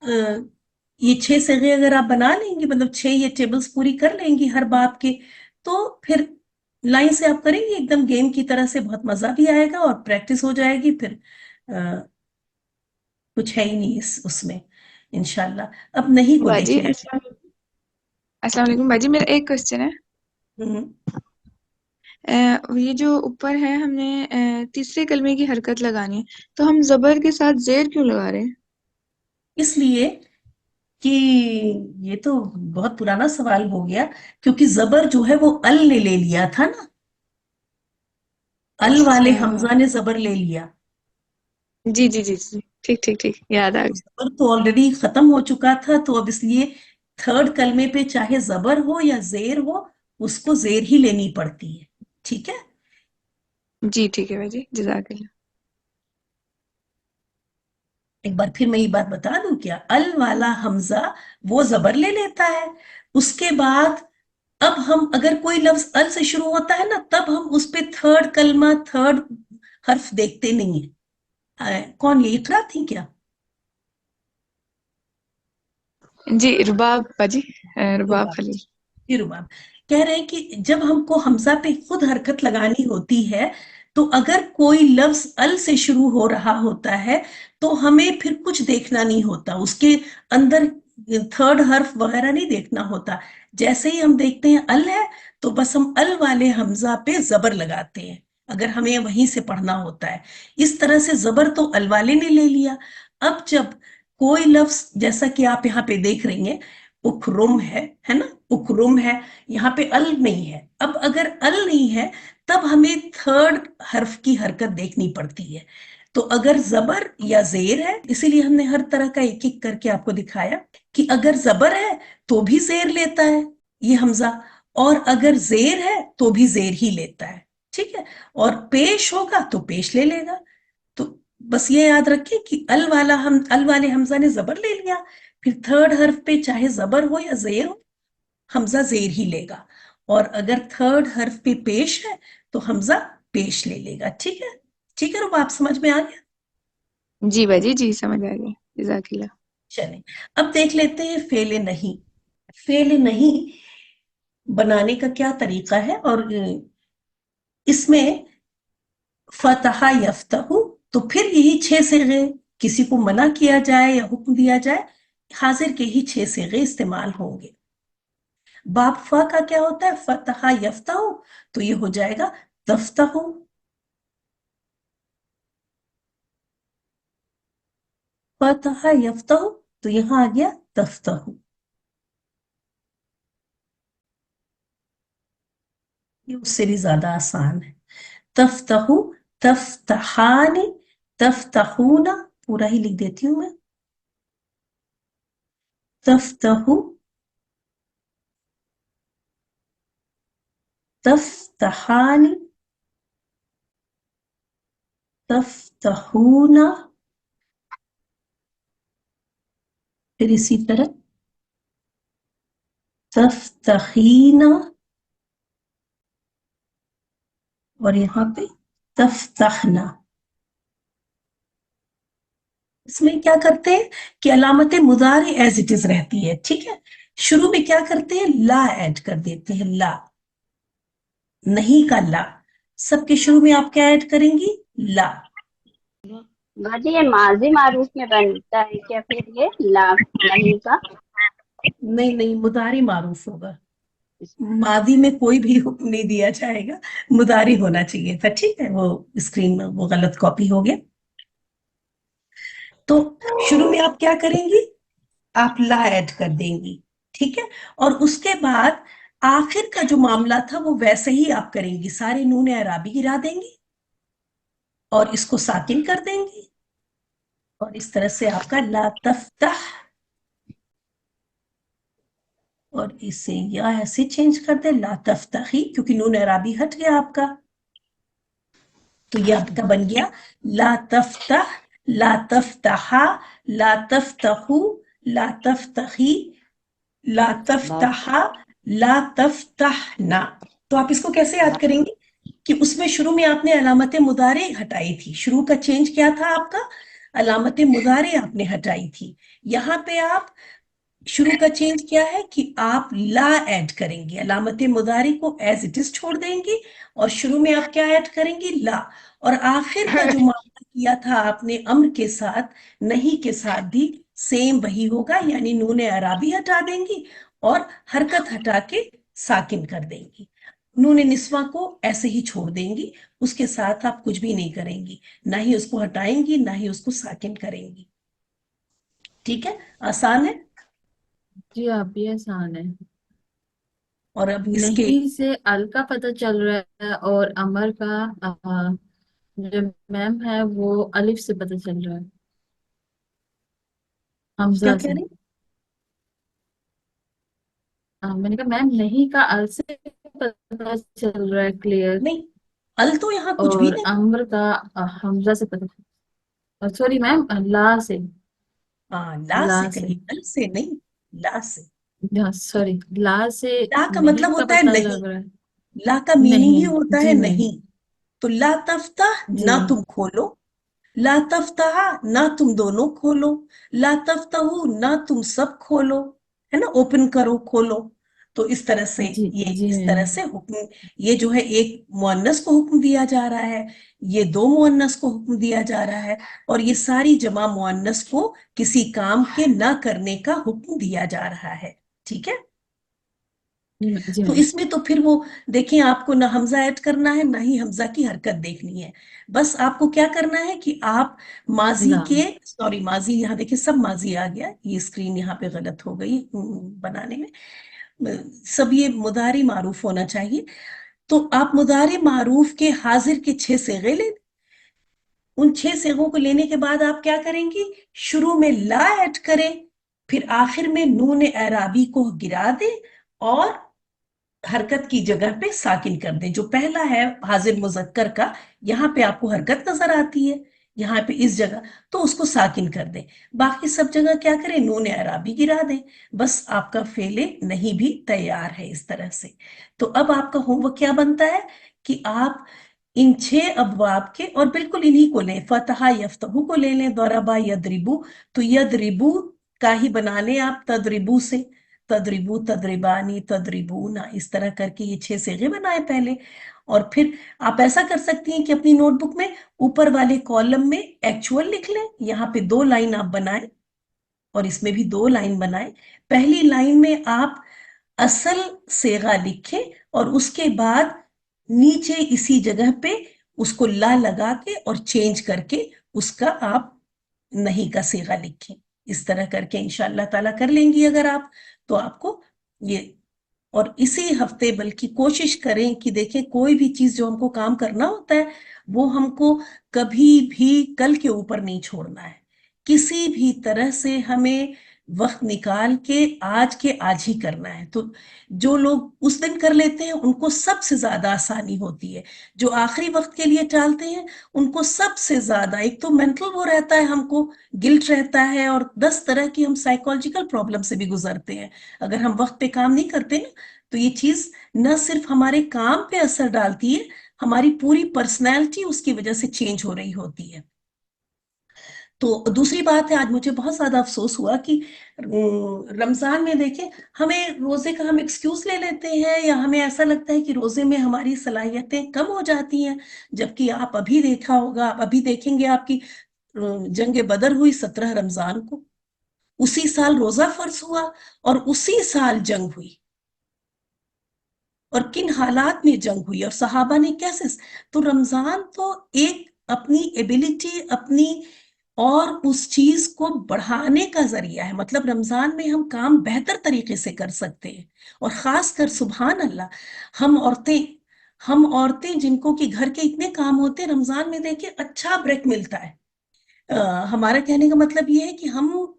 अ, ये 6 सेगे अगर आप बना लेंगी, मतलब 6 ये टेबल्स पूरी कर लेंगी हर बाब के, तो फिर लाइन से आप करेंगी एकदम गेम की तरह से, बहुत मजा भी आएगा और प्रैक्टिस हो जाएगी। फिर कुछ है ही नहीं उसमें इंशाल्लाह। अब नहीं को बाजी देखें। अस्सलाम वालेकुम बाजी, मेरा एक क्वेश्चन है। हम्म, ये जो ऊपर है, हमने तीसरे कलमे की हरकत लगानी है, तो हम जबर के साथ जेर क्यों लगा रहे हैं? इसलिए कि ये तो बहुत पुराना सवाल हो गया, क्योंकि जबर जो है वो अल ने ले लिया था ना, अल वाले अच्छा, हमजा ने जबर ले लिया। जी जी जी जी, ठीक ठीक ठीक, याद आ गया। जबर तो ऑलरेडी खत्म हो चुका था, तो अब इसलिए थर्ड कलमे पे चाहे जबर हो या जेर हो, उसको जेर ही लेनी पड़ती है। ठीक है, जी ठीक है बाजी, जज़ाकल्लाह। एक बार फिर मैं ये बात बता दूं क्या, अल वाला हमजा वो जबर ले लेता है। उसके बाद अब हम अगर कोई लफ्ज अल से शुरू होता है ना, तब हम उस पे थर्ड कलमा, थर्ड हर्फ देखते नहीं है। कौन, ये इकरा थी क्या? जी रुबाब बाजी, रुबाब रुबाब, खलील। ये रुबाब कह रहे हैं कि जब हमको हमजा पे खुद हरकत लगानी होती है, तो अगर कोई लफ्ज अल से शुरू हो रहा होता है, तो हमें फिर कुछ देखना नहीं होता, उसके अंदर थर्ड हर्फ वगैरह नहीं देखना होता। जैसे ही हम देखते हैं अल है, तो बस हम अल वाले हमजा पे जबर लगाते हैं, अगर हमें वहीं से पढ़ना होता है। इस तरह से जबर तो अल वाले ने ले लिया। अब जब कोई लफ्ज, जैसा कि आप यहाँ पे देख रही हैं, उखरुम है ना, उखरुम है, यहाँ पे अल नहीं है। अब अगर अल नहीं है, तब हमें थर्ड हर्फ की हरकत देखनी पड़ती है। तो अगर जबर या जेर है, इसीलिए हमने हर तरह का एक एक करके आपको दिखाया कि अगर जबर है तो भी जेर लेता है ये हमजा, और अगर जेर है तो भी जेर ही लेता है। ठीक है, और पेश होगा तो पेश ले लेगा। तो बस ये याद रखिए कि अल वाले हमजा ने जबर ले लिया, फिर थर्ड हर्फ पे चाहे जबर हो या जेर हो, हमजा जेर ही लेगा। और अगर थर्ड हर्फ पे पेश है, तो हमजा पेश ले लेगा। ठीक है, ठीक है, रुबा, आप समझ में आ गया? जी बाजी, जी समझ आ गया, जज़ाकल्लाह। चलें, अब देख लेते हैं फेले नहीं। फेले नहीं बनाने का क्या तरीका है, और इसमें फतहा यफ्तहु, तो फिर यही 6 सिगे, किसी को मना किया जाए या हुक्म दिया जाए, हाजिर के ही 6 सिगे इस्तेमाल होंगे। बाप फा का क्या होता है, फतहा यफ्तहु, तो ये हो जाएगा तफ्तहु। फतहा यफ्तहु, तो यहां आ गया तफ्तहु। ये उससे भी ज्यादा आसान है। तफ्तहु, तफ्तहानी, तफ्तहूना, पूरा ही लिख देती हूं मैं। तफ्तहु, तफ्तहानी, तफ्तहूना, फिर इसी तरह तफ्तहीना, और यहाँ पे तफ्तहना। इसमें क्या करते हैं कि अलामत मुदारे एज इट इज रहती है। ठीक है, शुरू में क्या करते हैं, ला ऐड कर देते हैं, ला, नहीं का ला, सबके शुरू में आप क्या ऐड करेंगी, ला। बाजी ये माजी मारूफ में बनता है क्या फिर ये ला नहीं का? नहीं नहीं, मुदारी मारूफ होगा, मादी में कोई भी हुक्म नहीं दिया जाएगा, मुदारी होना चाहिए था। ठीक है, वो स्क्रीन में वो गलत कॉपी हो गया। तो शुरू में आप क्या करेंगी, आप ला ऐड कर देंगी। ठीक है, और उसके बाद आखिर का जो मामला था वो वैसे ही आप करेंगी, सारे नून अराबी गिरा देंगी और इसको साकिन कर देंगी, और इस तरह से आपका ला तफ्तह, और इसे या ऐसे चेंज कर दे, ला तफ्तही, क्योंकि नून अराबी हट गया आपका, तो ये आपका बन गया ला तफ्तह, ला तफ्तहा, ला तफ्तहू, ला तफ्तही, ला तफ्तहा, ला तफ्तहना। तो आप इसको कैसे याद करेंगे कि उसमें शुरू में आपने अलामत मुदारे हटाई थी, शुरू का चेंज क्या था आपका, अलामत मुदारे आपने हटाई थी। यहां पे आप शुरू का चेंज क्या है कि आप ला ऐड करेंगे, अलामत मुदारी को एज इट इज छोड़ देंगे, और शुरू में आप क्या ऐड करेंगे, ला। और आखिर का जो मामला किया था आपने अम्र के साथ, नहीं के साथ भी सेम वही होगा, यानी नून अराबी हटा देंगी और हरकत हटा के साकिन कर देंगी। नून निस्वा को ऐसे ही छोड़ देंगी, उसके साथ आप कुछ भी नहीं करेंगी, ना ही उसको हटाएंगी ना ही उसको साकिन करेंगी। ठीक है, आसान है। जी आप भी आसान है। और अब इसके नहीं से अल का पता चल रहा है और अमर का जो मैम है वो अलिफ से पता चल रहा है, क्या हमजा कह से। रही, मैंने कहा मैम नहीं का अल से पता चल रहा है क्लियर, नहीं, अल तो यहाँ कुछ भी और नहीं। अम्र का हमजा से पता, सॉरी मैम, ला से, हाँ, ला ला से से, कहीं, अल से नहीं, ला से। हाँ सॉरी, ला से ला का नहीं मतलब का होता है पता नहीं, लग रहा है। ला का मीनिंग ही नहीं, होता है जी नहीं, नहीं। तो ला तफ्ताह, जी ना तुम खोलो, ला तफ्ताहा, ना तुम दोनों खोलो, ला तफ्ताहू, ना तुम सब खोलो, है ना, ओपन करो, खोलो। तो इस तरह से जी ये जी इस तरह मैम, से हुक्म, ये जो है एक मुअन्नस को हुक्म दिया जा रहा है, ये दो मुअन्नस को हुक्म दिया जा रहा है, और ये सारी जमा मुअन्नस को किसी काम के ना करने का हुक्म दिया जा रहा है। ठीक है। जी तो मैम, इसमें तो फिर वो देखिए, आपको ना हमजा ऐड करना है ना ही हमजा की हरकत देखनी है। बस आपको क्या करना है कि आप माजी ला, के, सॉरी माजी, यहाँ देखिए सब माजी आ गया, ये स्क्रीन यहाँ पे गलत हो गई बनाने में। सब ये मुदारी मारूफ होना चाहिए। तो आप मुदारी मारूफ के हाजिर के 6 सिगे ले, उन 6 सिगों को लेने के बाद आप क्या करेंगी, शुरू में ला ऐड करें, फिर आखिर में नून एराबी को गिरा दें, और हरकत की जगह पे साकिन कर दें। जो पहला है हाजिर मुजक्कर का, यहाँ पे आपको हरकत नजर आती है, यहाँ पे इस जगह, तो उसको साकिन कर दें। बाकी सब जगह क्या करें, नून एराबी गिरा दें। बस आपका फेले नहीं भी तैयार है इस तरह से। तो अब आपका होमवर्क क्या बनता है कि आप इन 6 अबवाब के, और बिल्कुल इन्हीं को लें, फतहा यफ्तहू को ले लें, दरबा यदरिबू, तो यदरिबू का ही बना लें आप तदरिबू से, तदरिबू, तदरिबानी, तदरिबूना, इस तरह करके ये 6 सिगे बनाए पहले। और फिर आप ऐसा कर सकती हैं कि अपनी नोटबुक में ऊपर वाले कॉलम में एक्चुअल लिख लें, यहाँ पे 2 लाइन आप बनाएं, और इसमें भी 2 लाइन बनाएं। पहली लाइन में आप असल सेगा लिखें, और उसके बाद नीचे इसी जगह पे उसको ला लगा के और चेंज करके उसका आप नहीं का सेगा लिखें। इस तरह करके इंशाअल्लाह ताला कर लेंगी अगर आप, तो आपको ये, और इसी हफ्ते बल्कि कोशिश करें कि देखें कोई भी चीज जो हमको काम करना होता है वो हमको कभी भी कल के ऊपर नहीं छोड़ना है। किसी भी तरह से हमें वक्त निकाल के आज ही करना है। तो जो लोग उस दिन कर लेते हैं उनको सबसे ज्यादा आसानी होती है, जो आखिरी वक्त के लिए टालते हैं उनको सबसे ज्यादा, एक तो मेंटल वो रहता है, हमको गिल्ट रहता है, और 10 तरह की हम साइकोलॉजिकल प्रॉब्लम से भी गुजरते हैं। अगर हम वक्त पे काम नहीं करते ना, तो ये चीज न सिर्फ हमारे काम पे असर डालती है, हमारी पूरी पर्सनैलिटी उसकी वजह से चेंज हो रही होती है। तो दूसरी बात है, आज मुझे बहुत ज्यादा अफसोस हुआ कि रमजान में देखें, हमें रोजे का हम एक्सक्यूज ले लेते हैं, या हमें ऐसा लगता है कि रोजे में हमारी सलाहियतें कम हो जाती हैं। जबकि आप अभी देखा होगा, आप अभी देखेंगे आपकी जंग बदर हुई 17 रमजान को, उसी साल रोजा फर्ज हुआ, और उसी साल जंग हुई, और किन हालात में जंग हुई और सहाबा ने कैसे। तो रमजान तो एक अपनी एबिलिटी, अपनी और उस चीज को बढ़ाने का जरिया है। मतलब रमजान में हम काम बेहतर तरीके से कर सकते हैं, और खासकर सुभान अल्लाह, हम औरतें जिनको कि घर के इतने काम होते हैं, रमजान में देखिए अच्छा ब्रेक मिलता है। हमारा कहने का मतलब ये है कि हम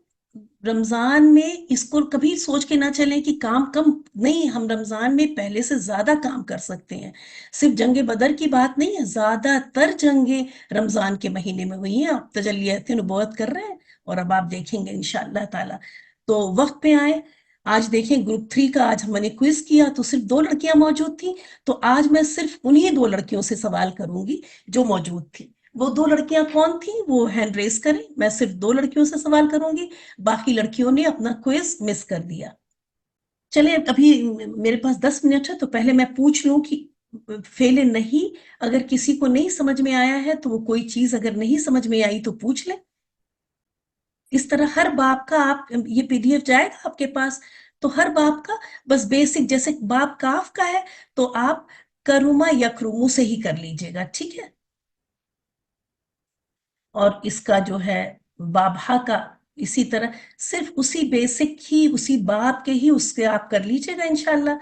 रमजान में इसको कभी सोच के ना चलें कि काम कम नहीं, हम रमजान में पहले से ज्यादा काम कर सकते हैं। सिर्फ जंगे बदर की बात नहीं है, ज्यादातर जंगे रमजान के महीने में हुई हैं। आप तजल्लियात नबूवत कर रहे हैं, और अब आप देखेंगे इंशाअल्लाह ताला। तो वक्त पे आए। आज देखें ग्रुप 3 का आज हमने क्विज किया तो सिर्फ 2 लड़कियां मौजूद थी, तो आज मैं सिर्फ उन्हीं 2 लड़कियों से सवाल करूंगी जो मौजूद थी। वो 2 लड़कियां कौन थी, वो हैंड रेस करें। मैं सिर्फ 2 लड़कियों से सवाल करूंगी, बाकी लड़कियों ने अपना क्विज मिस कर दिया। चले, अभी मेरे पास 10 मिनट है, तो पहले मैं पूछ लूं कि फेले नहीं, अगर किसी को नहीं समझ में आया है तो वो कोई चीज अगर नहीं समझ में आई तो पूछ ले। इस तरह हर बाप का, आप ये पीडीएफ जाएगा आपके पास, तो हर बाप का बस बेसिक, जैसे बाप काफ का है तो आप करुमा यकरुमू से ही कर लीजिएगा, ठीक है। और इसका जो है बाबा का इसी तरह, सिर्फ उसी बेसिक ही, उसी बाप के ही उसके आप कर लीजिएगा इंशाल्लाह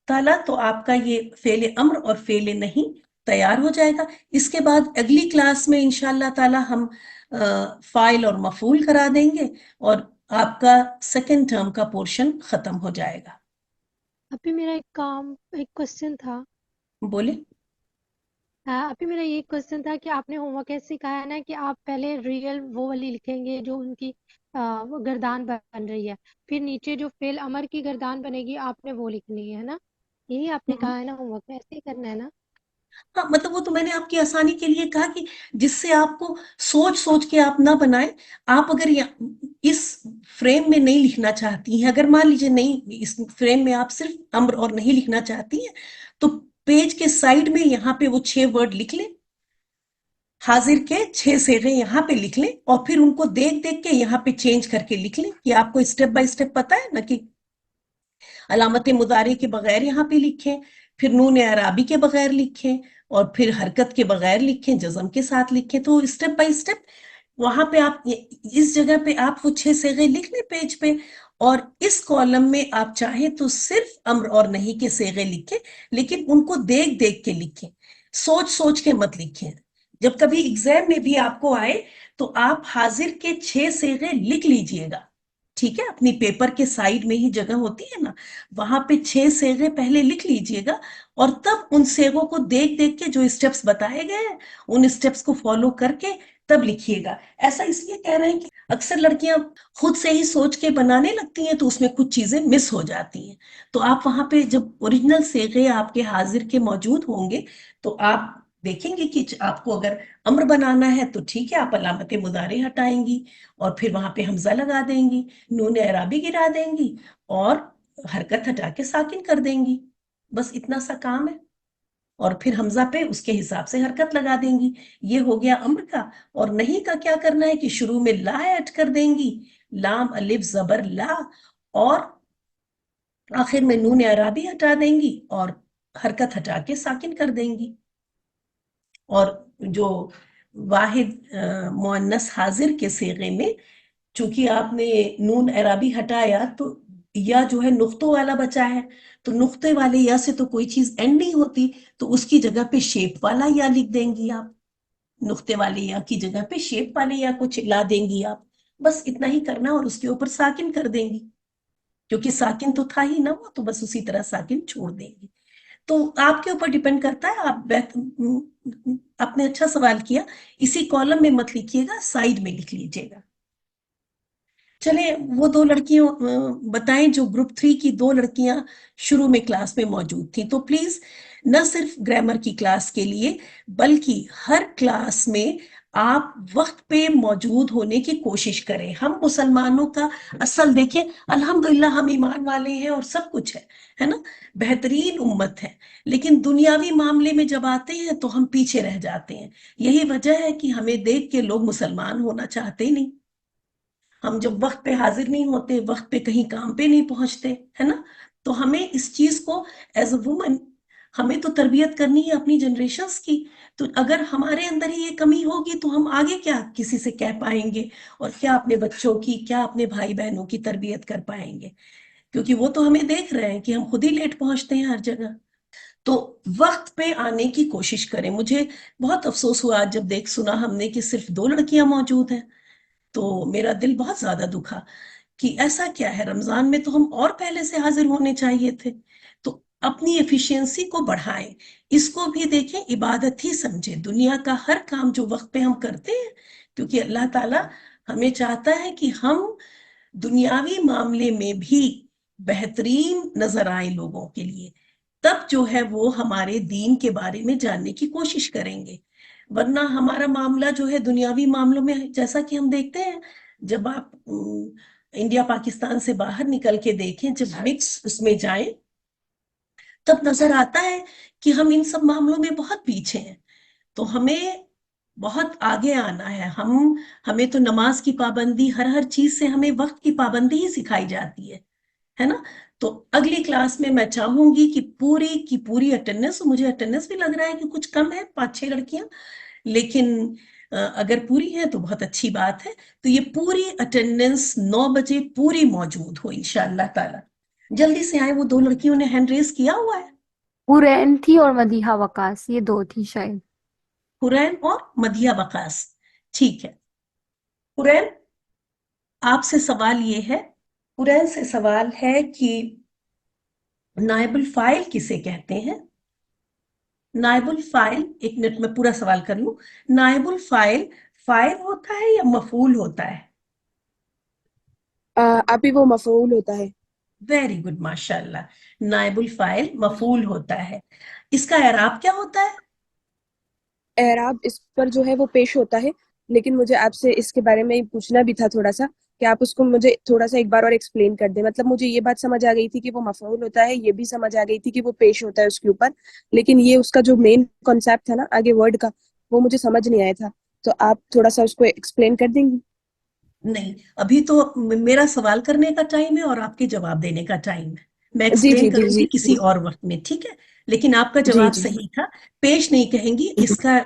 ताला। तो आपका ये फेले अम्र और फेले नहीं तैयार हो जाएगा। इसके बाद अगली क्लास में इंशाल्लाह ताला हम फाइल और मफूल करा देंगे, और आपका सेकेंड टर्म का पोर्शन खत्म हो जाएगा। अभी मेरा एक क्वेश्चन था। बोले। अभी मेरा ये क्वेश्चन था कि आपने होमवर्क ऐसे सिखाया है ना कि आप पहले रियल वो वाली लिखेंगे जो उनकी वो गर्दान बन रही है, फिर नीचे जो फेल अमर की गर्दान बनेगी आपने वो लिखनी है ना, यही आपने हम्म। कहा है ना होमवर्क में, ऐसे ही करना है ना? हाँ, मतलब वो तो मैंने आपकी आसानी के लिए कहा कि जिससे आपको सोच सोच के आप ना बनाए। आप अगर इस फ्रेम में नहीं लिखना चाहती हैं, अगर मान लीजिए नहीं इस फ्रेम में आप सिर्फ अम्र और नहीं लिखना चाहती हैं, तो पेज के साइड में यहाँ पे वो 6 वर्ड लिख लें, हाजिर के 6 सेगे यहाँ पे लिख लें, और फिर उनको देख देख के यहाँ पे चेंज करके लिख लें कि आपको स्टेप बाय स्टेप पता है ना, कि अलामत मुदारे के बगैर यहाँ पे लिखें, फिर नून अराबी के बगैर लिखें, और फिर हरकत के बगैर लिखें, जज़म के साथ लिखें। तो स्टेप बाय स्टेप वहां पे आप इस जगह पे आप वो 6 सेगे लिख लें पेज पे, और इस कॉलम में आप चाहें तो सिर्फ अम्र और नहीं के सेगे लिखें, लेकिन उनको देख देख के लिखें, सोच सोच के मत लिखें। जब कभी एग्जाम में भी आपको आए तो आप हाजिर के 6 सेगे लिख लीजिएगा, ठीक है, अपनी पेपर के साइड में ही जगह होती है ना, वहां पे 6 सेगे पहले लिख लीजिएगा, और तब उन सेगों को देख देख के जो स्टेप्स बताए गए हैं उन स्टेप्स को फॉलो करके तब लिखिएगा। ऐसा इसलिए कह रहे हैं कि अक्सर लड़कियां खुद से ही सोच के बनाने लगती हैं तो उसमें कुछ चीजें मिस हो जाती हैं। तो आप वहां पे जब ओरिजिनल सेगे आपके हाजिर के मौजूद होंगे तो आप देखेंगे कि आपको अगर अम्र बनाना है तो ठीक है, आप अलामत मुदारे हटाएंगी और फिर वहां पे हमजा लगा देंगी, नून अराबी गिरा देंगी और हरकत हटा के साकिन कर देंगी। बस इतना सा काम है, और फिर हमजा पे उसके हिसाब से हरकत लगा देंगी। ये हो गया अम्र का। और नहीं का क्या करना है कि शुरू में ला ऐड कर देंगी, लाम अलिफ जबर ला, और आखिर में नून अराबी हटा देंगी और हरकत हटा के साकिन कर देंगी। और जो वाहिद मुअन्नस हाजिर के सीगे में चूंकि आपने नून अराबी हटाया तो या जो है नुक्तों वाला बचा है, तो नुक्ते वाले या से तो कोई चीज एंड नहीं होती, तो उसकी जगह पे शेप वाला या लिख देंगी आप, नुक्ते वाले या की जगह पे शेप वाले या को ला देंगी आप। बस इतना ही करना, और उसके ऊपर साकिन कर देंगी, क्योंकि साकिन तो था ही ना वो, तो बस उसी तरह साकिन छोड़ देंगी। तो आपके ऊपर डिपेंड करता है। आपने अच्छा सवाल किया, इसी कॉलम में मत लिखिएगा, साइड में लिख लीजिएगा। चले वो 2 लड़कियों बताएं जो ग्रुप 3 की 2 लड़कियां शुरू में क्लास में मौजूद थी। तो प्लीज न सिर्फ ग्रामर की क्लास के लिए बल्कि हर क्लास में आप वक्त पे मौजूद होने की कोशिश करें। हम मुसलमानों का असल देखें, अल्हम्दुलिल्लाह हम ईमान वाले हैं और सब कुछ है ना, बेहतरीन उम्मत है, लेकिन दुनियावी मामले में जब आते हैं तो हम पीछे रह जाते हैं। यही वजह है कि हमें देख के लोग मुसलमान होना चाहते नहीं। हम जब वक्त पे हाजिर नहीं होते, वक्त पे कहीं काम पे नहीं पहुंचते, है ना, तो हमें इस चीज को एज अ वुमन हमें तो तरबियत करनी है अपनी जनरेशंस की। तो अगर हमारे अंदर ही ये कमी होगी तो हम आगे क्या किसी से कह पाएंगे, और क्या अपने बच्चों की, क्या अपने भाई बहनों की तरबियत कर पाएंगे, क्योंकि वो तो हमें देख रहे हैं कि हम खुद ही लेट पहुंचते हैं हर जगह। तो वक्त पे आने की कोशिश करें। मुझे बहुत अफसोस हुआ जब सुना हमने कि सिर्फ 2 लड़कियां मौजूद हैं, तो मेरा दिल बहुत ज्यादा दुखा कि ऐसा क्या है, रमजान में तो हम और पहले से हाजिर होने चाहिए थे। तो अपनी एफिशिएंसी को बढ़ाएं, इसको भी देखें, इबादत ही समझें। दुनिया का हर काम जो वक्त पे हम करते हैं, क्योंकि अल्लाह ताला हमें चाहता है कि हम दुनियावी मामले में भी बेहतरीन नजर आए लोगों के लिए, तब जो है वो हमारे दीन के बारे में जानने की कोशिश करेंगे। वरना हमारा मामला जो है दुनियावी मामलों में, जैसा कि हम देखते हैं, जब आप इंडिया पाकिस्तान से बाहर निकल के देखें, जब मिक्स उसमें जाएं, तब नजर आता है कि हम इन सब मामलों में बहुत पीछे हैं। तो हमें बहुत आगे आना है। हमें तो नमाज की पाबंदी, हर चीज से हमें वक्त की पाबंदी ही सिखाई जाती है ना। तो अगली क्लास में मैं चाहूंगी कि पूरी की पूरी अटेंडेंस, मुझे अटेंडेंस भी लग रहा है कि कुछ कम है, 5-6 लड़कियां, लेकिन अगर पूरी है तो बहुत अच्छी बात है। तो ये पूरी अटेंडेंस 9 बजे पूरी मौजूद हो इंशाअल्लाह ताला। जल्दी से आए, वो 2 लड़कियों ने हैंड रेस किया हुआ है, हुरैन थी और मदीहा वकास, ये 2 थी शायद। हुरैन और मदिया वकास। ठीक है, हुरैन आपसे सवाल ये है, हुरैन से सवाल है कि नायब अल फाइल किसे कहते हैं? नायब अल फाइल, एक मिनट में पूरा सवाल कर लूं। नायब अल फाइल फाइल होता है या मफूल होता है? आप ही वो मफऊल होता है। वेरी गुड, माशाल्लाह। नायब अल फाइल मफूल होता है। इसका एराब क्या होता है? एराब इस पर जो है वो पेश होता है, लेकिन मुझे आपसे इसके बारे में पूछना भी था थोड़ा सा, कि आप उसको मुझे थोड़ा सा एक बार और एक्सप्लेन कर दें। मतलब मुझे ये बात समझ आ गई थी कि वो मफऊल होता है, ये भी समझ आ गई थी कि वो पेश होता है उसके ऊपर, लेकिन ये उसका जो मेन कॉन्सेप्ट था ना आगे वर्ड का, वो मुझे समझ नहीं आया था। तो आप थोड़ा सा उसको एक्सप्लेन कर देंगी? नहीं, अभी तो मेरा सवाल करने का टाइम है और आपके जवाब देने का टाइम है। मैं जी एक्सप्लेन जी जी करूंगी जी किसी और वक्त में, ठीक है? लेकिन आपका जी जवाब जी। सही था। पेश नहीं कहेंगी, इसका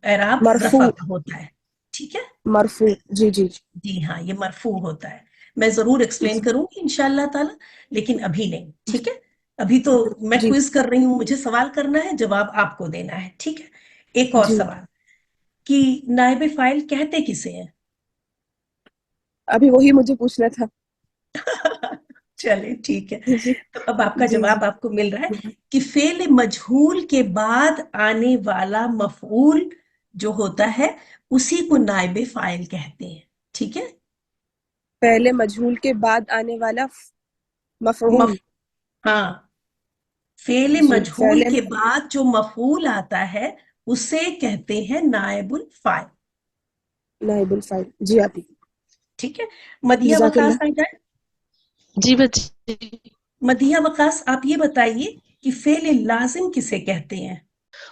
एराब मरफू, रफा का होता है, ठीक है? मरफू, जी जी जी हाँ, ये मरफू होता है। मैं जरूर एक्सप्लेन जी करूंगी इंशाल्लाह ताला, लेकिन अभी नहीं, ठीक है? अभी तो मैं जी क्विज कर रही हूँ, मुझे सवाल करना है, जवाब आपको देना है, ठीक है? एक और जी। सवाल कि नायब फाइल कहते किसे हैं? अभी वही मुझे पूछना था। चलिए ठीक है। जी तो अब आपका जी जवाब जी। आपको मिल रहा है कि फेल मजहूल के बाद आने वाला मफऊल जो होता है उसी को नायब फाइल कहते हैं, ठीक है? पहले मजहूल के बाद आने वाला मफ मफऊल। हाँ, फेल जी मजहूल पहले के बाद जो मफऊल आता है उसे कहते हैं नायबुल फाइल, नाइबुल फाइल। जी आती। ठीक है? मदिया वकास जज़ाकल्लाह। आ जाए। जी बच्चे। मदिया वकास, आप ये बताइए कि फेल लाजिम किसे कहते हैं?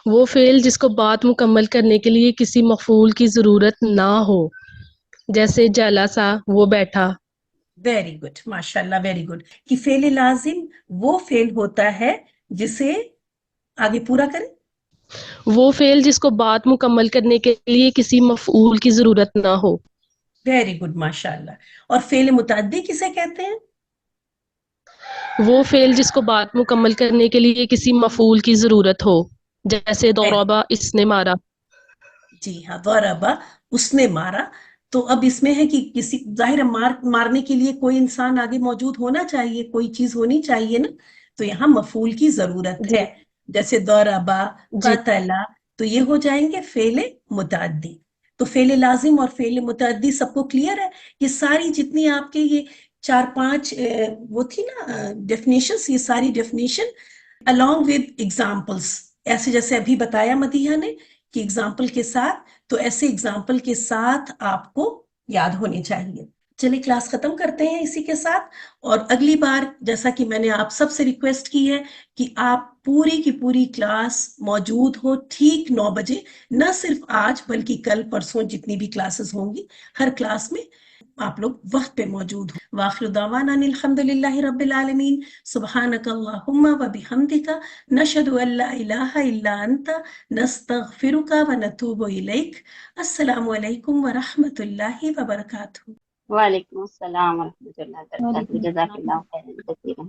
वो फेल जिसको बात मुकम्मल करने के लिए किसी मफूल की जरूरत ना हो, जैसे जलसा वो बैठा। वेरी गुड, माशाल्लाह, वेरी गुड। कि फेल लाजिम वो फेल होता है जिसे, आगे पूरा करें। वो फेल जिसको बात मुकम्मल करने के लिए किसी मफूल की जरूरत ना हो। वेरी गुड, माशाल्लाह। और फेल मुतअद्दी किसे कहते हैं? वो फेल जिसको बात मुकम्मल करने के लिए किसी मफूल की जरूरत हो, जैसे वेरी, दौराबा इसने मारा। जी हाँ, दौराबा उसने मारा। तो अब इसमें है कि किसी, जाहिर है, मारने के लिए कोई इंसान आगे मौजूद होना चाहिए, कोई चीज होनी चाहिए ना। तो यहाँ मफूल की जरूरत है, जी जैसे दौराबा, जी कतला, तो ये हो जाएंगे फेले मुतअद्दी। तो फेले लाजिम और फेले मुतअद्दी सबको क्लियर है? ये सारी जितनी आपके ये चार पांच वो थी ना डेफिनेशंस, ये सारी डेफिनेशन along with examples, ऐसे जैसे अभी बताया मदीहा ने कि एग्जाम्पल के साथ, तो ऐसे एग्जाम्पल के साथ आपको याद होने चाहिए। चलिए क्लास खत्म करते हैं इसी के साथ। और अगली बार, जैसा कि मैंने आप सबसे रिक्वेस्ट की है कि आप पूरी की पूरी क्लास मौजूद हो ठीक 9 बजे, न सिर्फ आज बल्कि कल परसों जितनी भी क्लासेस होंगी, हर क्लास में आप लोग वक्त पे मौजूद हो। वाखिर दावाना अनिल हम्दुलिल्लाहि रब्बिल आलमीन, सुब्हानकल्लाहुम्मा व बिहम्दिका, नशहदु अल्ला इलाहा इल्ला अंता, नस्तगफिरुका व नतूबु इलैक। अस्सलामु अलैकुम व रहमतुल्लाहि व बरकातुहू। वालेकुम अस्सलाम व रहमतुल्लाहि व बरकातहू। वालेकुम जज़ाकल्लाहु खैरन कसीरन।